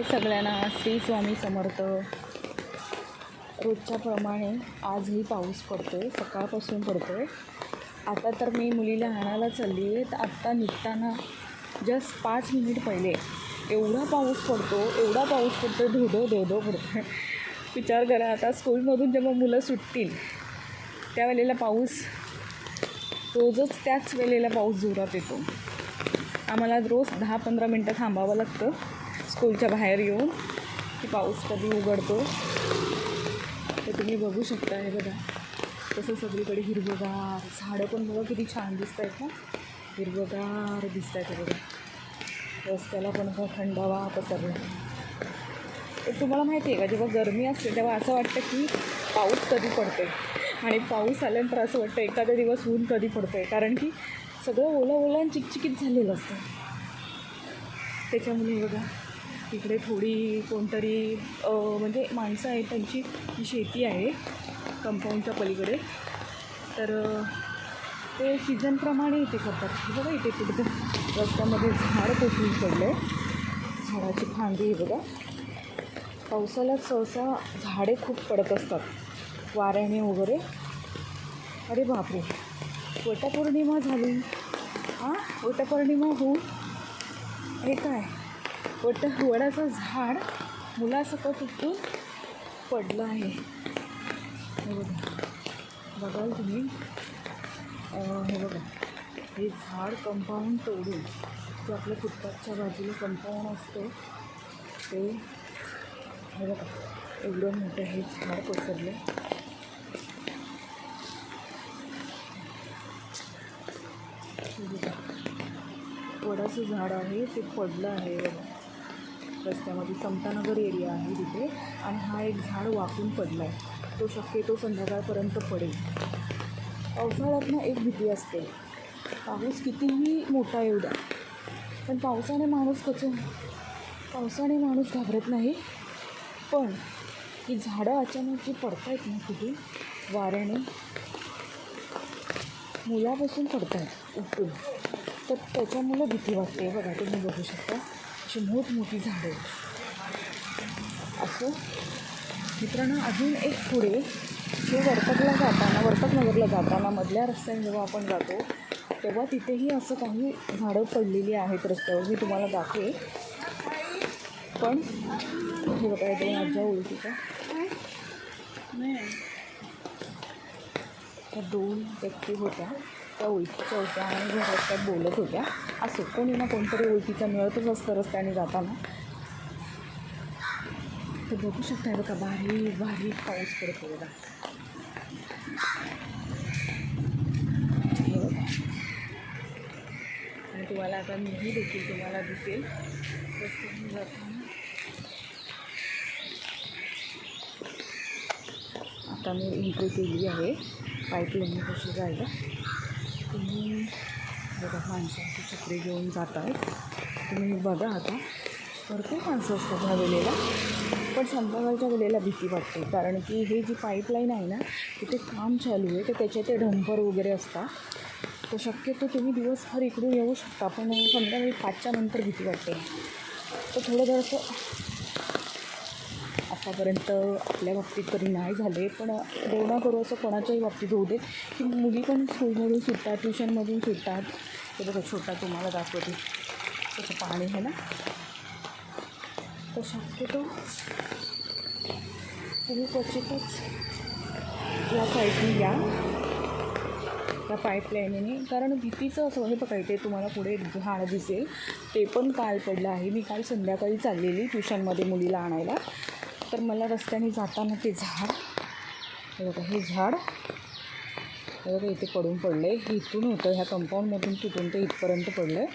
सगळ्यांना श्री स्वामी समर्थ. रोजच्या प्रमाणे आजही पाऊस पडतोय, सकाळपासून पडतोय. आता तर मी मुलीला आणायला चालली आहे, तर आत्ता निघताना जस्ट 5 मिनिट पहिले एवढा पाऊस पडतो, धो पडतो. विचार करा, आता स्कूलमधून जेव्हा मुलं सुटतील त्यावेळेला पाऊस रोजच त्याच वेळेला पाऊस जोरात येतो. आम्हाला रोज 10-15 मिनटं थांबावं लागतं स्कूलच्या बाहेर येऊन की पाऊस कधी उघडतो. तर तुम्ही बघू शकता, हे बघा तसं सगळीकडे हिरवगार झाडं पण बघा किती छान दिसत आहेत ना, हिरवगार दिसत आहेत. हे बघा रस्त्याला पण थंडावा पसरला. तर तुम्हाला माहिती आहे का, जेव्हा गरमी असते तेव्हा असं वाटतं की पाऊस कधी पडतो आहे, आणि पाऊस आल्यानंतर असं वाटतं एखादा दिवस ऊन कधी पडतो आहे, कारण की सगळं ओलं आणि चिकचिकीत झालेलं असतं. त्याच्यामुळे बघा इकडे थोडी कोणतरी म्हणजे माणसं आहेत, त्यांची शेती आहे कंपाऊंडच्या पलीकडे, तर ते सीझनप्रमाणे इथे करतात. बघा इथे कुठे रस्त्यामध्ये झाड कोसळून पडलं आहे, झाडाची फांदी बघा. पावसाळ्यात सहसा झाडे खूप पडत असतात वाऱ्याने वगैरे. अरे बापरे, वटपौर्णिमा झाली. वटपौर्णिमा होऊन हे काय वडाचं झाड मुलासकट उठून पडलं आहे. हे बघा, बघाल तुम्ही, हे बघा हे झाड कंपाऊंड तोडून, जे आपल्या फुटपाथच्या बाजूला कंपाऊंड असतं ते, हे बघा एवढं मोठं हे झाड पसरलं. वडाचं झाड आहे ते पडलं आहे बघा रस्त्यामध्ये. समतानगर एरिया आहे तिथे, आणि हा एक झाड वाकून पडला आहे. तो शक्यतो संध्याकाळपर्यंत पडेल. पावसाळ्यात ना एक भीती असते, पाऊस कितीही मोठा येऊ द्या, पण पावसाने माणूस घाबरत नाही. पण ही झाडं अचानक जी पडत आहेत ना कुठे वाऱ्याने, मुलापासून पडत आहेत उठून, तर त्याच्यामुळं भीती वाटते. बघा तुम्ही बघू शकता अशी मोठमोठी झाडं. असं मित्रांनो, अजून एक पुढे हे वर्तकनगरला जाताना मधल्या रस्त्याने जेव्हा आपण जातो तेव्हा तिथेही असं काही झाडं पडलेली आहेत रस्त्यावर, मी तुम्हाला दाखवे. पण हे बघा, दोन आज्या ओळखीच्या, त्या 2 व्यक्ती होत्या, त्या ओळखीच्या होत्या आणि रस्त्यात बोलत होत्या. असं कोणी ना कोणतरी ओळखीचा मिळतच असतं रस्त्याने जाताना. तर बघू शकता बघा, बारीक पाऊस पडतो बघा. हे बघा, आणि तुम्हाला आता मीही देखील तुम्हाला दिसेल रस्त्याने जाताना. आता मी एंट्री केली आहे पाईपलाईन कशी जायला. तुम्ही बघा माणसांची छत्री घेऊन जात आहेत. तुम्ही बघा, आता भरपूर माणसं असतात ह्या वेळेला, पण संध्याकाळच्या वेळेला भीती वाटते, कारण की हे जी पाईपलाईन आहे ना तिथे काम चालू आहे, तर त्याचे ते डंपर वगैरे असतात. तर शक्यतो तुम्ही दिवसभर इकडून येऊ शकता, पण संध्याकाळी 5च्या नंतर भीती वाटते. तर थोडं जरासं आतापर्यंत आपल्या बाबतीत तरी नाही झाले, पण देव ना करू असं कोणाच्याही बाबतीत होऊ दे की मुली पण स्कूलमधून सुटतात, ट्युशनमधून सुटतात. ते बघा छोटा तुम्हाला दाखवते तसं पाणी आहे ना. तर शक्यतो तुम्ही क्वचितच या साईडने या, त्या पाईपलाईनीने, कारण भीतीचं असं हे बघा. इथे तुम्हाला पुढे झाड दिसेल, ते पण काल पडलं आहे. मी काल संध्याकाळी चाललेली ट्युशनमध्ये मुलीला आणायला, तर मला रस्त्याने जाताना ते झाड, हे बघा हे झाड, हे बघा इथे पडून पडलं आहे. हे इथून होतं, ह्या कंपाऊंडमधून तुटून ते इथपर्यंत पडलं आहे.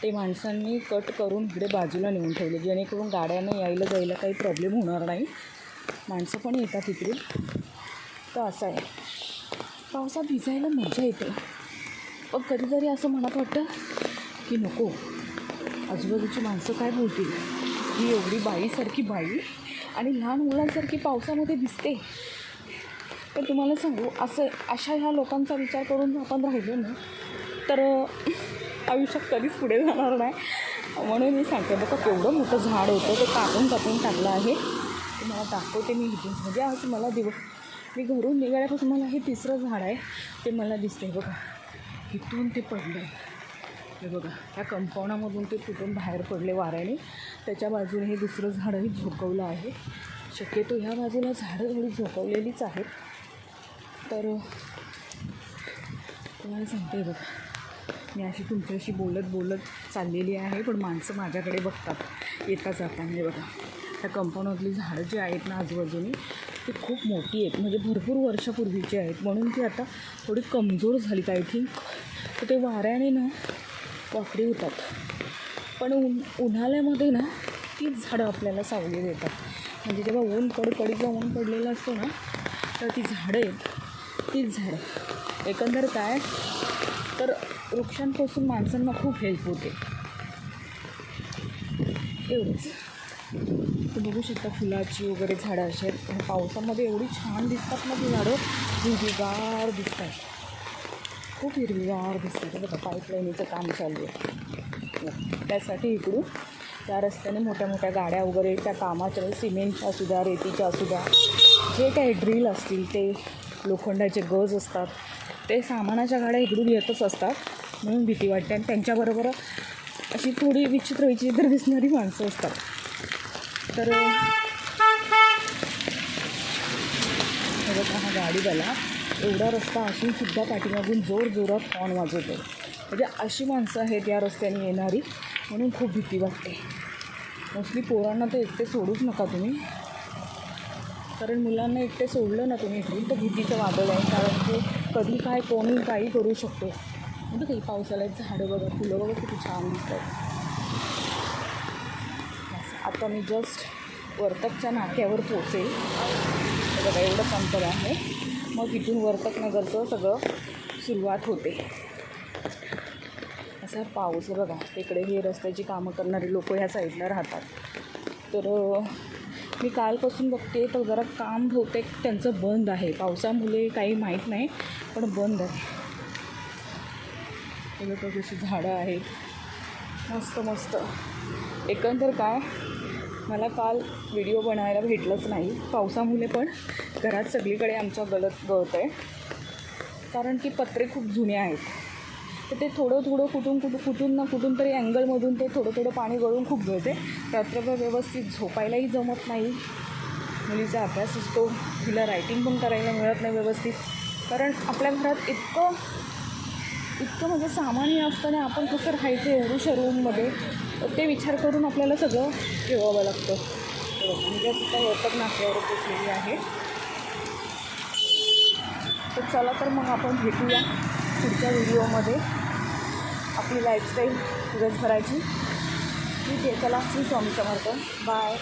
ते माणसांनी कट करून इकडे बाजूला नेऊन ठेवले, जेणेकरून गाड्यांना यायला जायला काही प्रॉब्लेम होणार नाही. माणसं पण येतात इकडे. तर असं आहे, पावसात भिजायला मजा येते, पण कधीतरी असं मनात वाटतं की नको, आजूबाजूची माणसं काय बोलतील, ही एवढी बाईसारखी बाई आणि लहान मुलांसारखी पावसामध्ये दिसते. तर तुम्हाला सांगू, अशा ह्या लोकांचा विचार करून आपण राहिलो ना, तर आयुष्यात कधीच पुढे जाणार नाही. म्हणून मी सांगते बघा केवढं मोठं झाड होतं ते कापून टाकलं आहे. तुम्हाला दाखवते मी इथून. म्हणजे आज मला मी घरून निघाल्यापासून मला हे तिसरं झाड आहे ते मला दिसते बघा. इथून ते पडलं हे बघा, त्या कंपाऊंडामधून ते फुटून बाहेर पडले वाऱ्याने. त्याच्या बाजूने हे दुसरं झाडंही झोकवलं आहे. शक्यतो ह्या बाजूला झाडं थोडी झोकवलेलीच आहेत. तर तुम्हाला सांगते बघा, मी अशी तुमच्याशी बोलत चाललेली आहे, पण माणसं माझ्याकडे बघतात येता जाताना. हे बघा, त्या कंपाऊंडमधली झाडं जी आहेत ना आजूबाजूनी ती खूप मोठी आहेत, म्हणजे भरपूर वर्षापूर्वीची आहेत, म्हणून ती आता थोडी कमजोर झालीत आय थिंक. तर ते वाऱ्याने ना वाकडी होतात. पण उन्हाळ्यामध्ये ना तीच झाडं आपल्याला सावली देतात. म्हणजे जेव्हा कडकडीचा ऊन पडलेला असतो ना तर ती झाडं आहेत तीच झाडं. एकंदर काय तर वृक्षांपासून माणसांना खूप हेल्प होते. एवढंच. तुम्ही बघू शकता फुलाची वगैरे झाडं अशी आहेत. पावसामध्ये एवढी छान दिसतात ना ती झाडं, हिरवीगार दिसतात, खूप हिरवीगार दिसतात. बघा पाईपलाईनीचं काम चालू आहे. त्यासाठी इकडून त्या रस्त्याने मोठ्या गाड्या वगैरे त्या कामाच्या सिमेंटच्या असू द्या, रेतीच्या असू द्या, जे काही ड्रिल असतील ते लोखंडाचे गज असतात ते सामानाच्या गाड्या इकडून येतच असतात. म्हणून भीती वाटते. आणि त्यांच्याबरोबर अशी थोडी विचित्र दिसणारी माणसं असतात. तर बघा हा गाडीवाला एवढा रस्ता असूनसुद्धा पाठीमागून जोरात हॉर्न वाजवतो. म्हणजे अशी माणसं आहेत या रस्त्याने येणारी, म्हणून खूप भीती वाटते. मोस्टली पोरांना तर एकटे सोडूच नका तुम्ही, कारण मुलांना एकटे सोडलं ना तुम्ही इकडून तर भीतीचं वादळ आहे. कारण ते कधी काय कोणी काही करू शकतो. म्हणजे काही पावसाळ्यात झाडं बघा, फुलं बघा किती छान दिसतात. आता मी जस्ट वर्तकच्या नाक्यावर पोचेल. बघा एवढंच अंतर आहे, मग इथून वर्तक नगरचं सगळं सुरुवात होते. असा पाऊस बघा, तिकडे हे रस्त्याची कामं करणारे लोक ह्या साईडला राहतात. तर मी कालपासून बघते तर जरा काम बहुतेक त्यांचं बंद आहे. पावसामुळे काही माहीत नाही, पण बंद आहे. बघा कशी झाडं आहेत मस्त. एकंदर काय मला काल व्हिडिओ बनवायला भेटलंच नाही पावसामुळे, पण घरात सगळीकडे आमच्या गळत आहे. कारण की पत्रे खूप जुने आहेत. तर ते थोडं कुठून तरी अँगलमधून ते थोडं पाणी गळून खूप गळते. रात्रभर व्यवस्थित झोपायलाही जमत नाही. मुलीचा अभ्यास असतो, तिला रायटिंग पण करायला मिळत नाही व्यवस्थित. कारण आपल्या घरात इतकं म्हणजे सामान्य असताना आपण कसं राहायचं एवढ्याशा रूममध्ये, ते विचार करून आपल्याला सगळं ठेवावं लागतं. म्हणजे सुद्धा वर्तक नाक्यावर पोचलेली आहे. तर चला तर मग आपण भेटूया पुढच्या व्हिडिओमध्ये. आपली लाईफस्टाईल दिवसभराची. ठीक आहे, चला. श्री स्वामी समर्थ. बाय.